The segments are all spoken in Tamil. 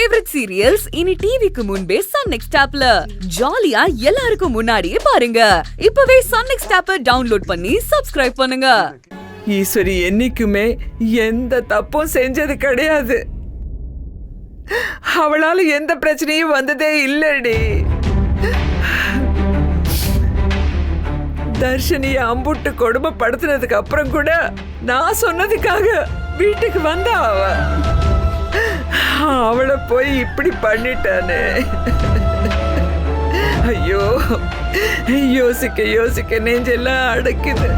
ஃபேவரட் சீரியல்ஸ் இனி டிவிக்கு முன்பே சன் நெக்ஸ்ட் ஆப்ல ஜாலியா எல்லாருக்கும் முன்னாடியே பாருங்க. இப்பவே சன் நெக்ஸ்ட் ஆப்பை டவுன்லோட் பண்ணி சப்ஸ்கிரைப் பண்ணுங்க. ஈஸ்வரி என்னைக்குமே எந்த தப்பும் செஞ்சது கிடையாது. அவளால எந்த பிரச்சனையும் வந்ததே இல்லடி. தர்ஷினிய அம்புட்டு கொடுமைப்படுத்தினதுக்கு அப்புறம் கூட நான் சொன்னதுக்காக வீட்டுக்கு வந்தா அவளை போய் இப்படி பண்ணிட்டானே. ஐயோ, யோசிக்க யோசிக்க நெஞ்செல்லாம் அடக்குது.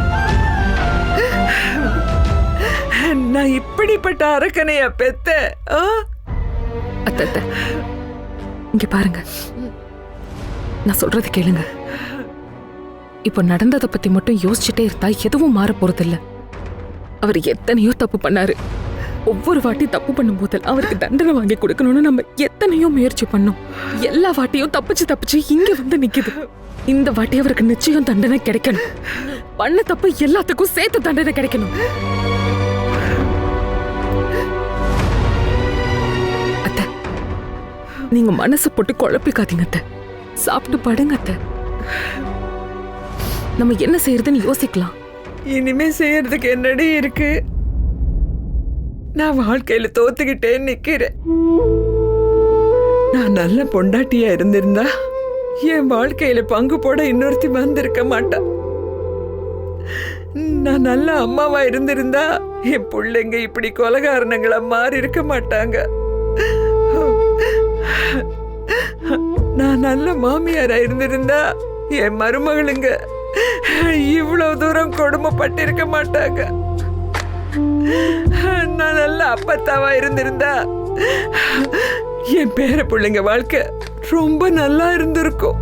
நான் இப்படிப்பட்ட அரக்கனைய பெத்த. அத்த இங்க பாருங்க, நான் சொல்றது கேளுங்க. இப்ப நடந்ததை பத்தி மட்டும் யோசிச்சுட்டே இருந்தா எதுவும் மாற போறதில்ல. அவர் எத்தனையோ தப்பு பண்ணாரு. ஒவ்வொரு வாட்டி தப்பு பண்ணும் போது அவருக்கு தண்டனை வாங்கி கொடுக்கணும்னு நம்ம எத்தனையோ முயற்சி பண்ணோம். எல்லா வாட்டியும் தப்பிச்சு இங்க வந்து நிக்குது. இந்த வாட்டி அவருக்கு நிச்சயம் தண்டனை கிடைக்கணும். பண்ண தப்பு எல்லாத்துக்கும் சேர்த்து தண்டனை கிடைக்கணும். அத்த, நீங்க மனசு போட்டு குழப்பிக்காதீங்க அத்த. சாப்பிட்டு படுங்க அத்த. நம்ம என்ன செய்யறதுன்னு யோசிக்கலாம். இனிமே செய்யறதுக்கு என்னடி இருக்கு? நான் வாழ்க்கையில தோத்துக்கிட்டேன்னு நிக்கிறேன். நான் நல்ல பொண்டாட்டியா இருந்திருந்தா என் வாழ்க்கையில பங்கு போட இன்னொருத்தி வந்திருக்க மாட்டா. நான் நல்ல அம்மாவா இருந்திருந்தா என் பிள்ளைங்க இப்படி கொலைகாரணங்களா மாறி இருக்க மாட்டாங்க. நான் நல்ல மாமியாரா இருந்திருந்தா என் மருமகளுங்க இவ்வளவு தூரம் கொடுமைப்பட்டிருக்க மாட்டாங்க. நான் நல்ல அப்பத்தாவா இருந்திருந்தா என் பேர பிள்ளைங்க வாழ்க்கை ரொம்ப நல்லா இருந்திருக்கும்.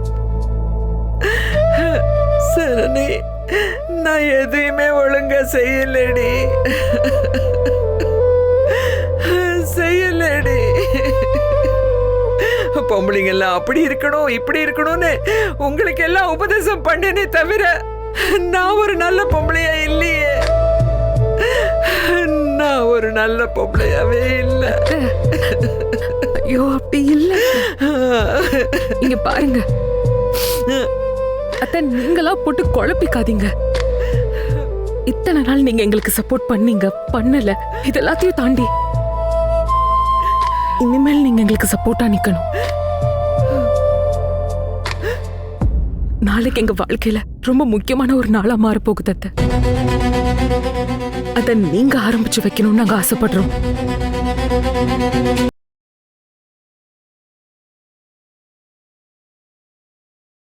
சரணி, நான் எதையுமே ஒழுங்கா செய்யலடி. பொம்பளைங்க எல்லாம் அப்படி இருக்கணும் இப்படி இருக்கணும்னு உங்களுக்கு எல்லாம் உபதேசம் பண்ணேனே தவிர நான் ஒரு நல்ல பொம்பளையா இல்லையே. நான் ஒரு நல்ல பொம்பளையாவே இல்ல. ஐயோ, அப்படி இல்ல. இங்க பாருங்க அத்த, நீங்களா போட்டு குழப்பிக்காதீங்க. இத்தனை நாள் நீங்க எங்களுக்கு சப்போர்ட் பண்ணீங்க, பண்ணல. இது எல்லாத்தையும் தாண்டி இனிமேல் நீங்க எங்களுக்கு சப்போர்ட்டா நிக்கணும். நாளைக்கு எங்க வாழ்க்கையில ரொம்ப முக்கியமான ஒரு நாளா மாற போகுது அத்த. அத நீங்க ஆரம்பிச்சு வைக்கணும்னு நாங்க ஆசைப்படுறோம்.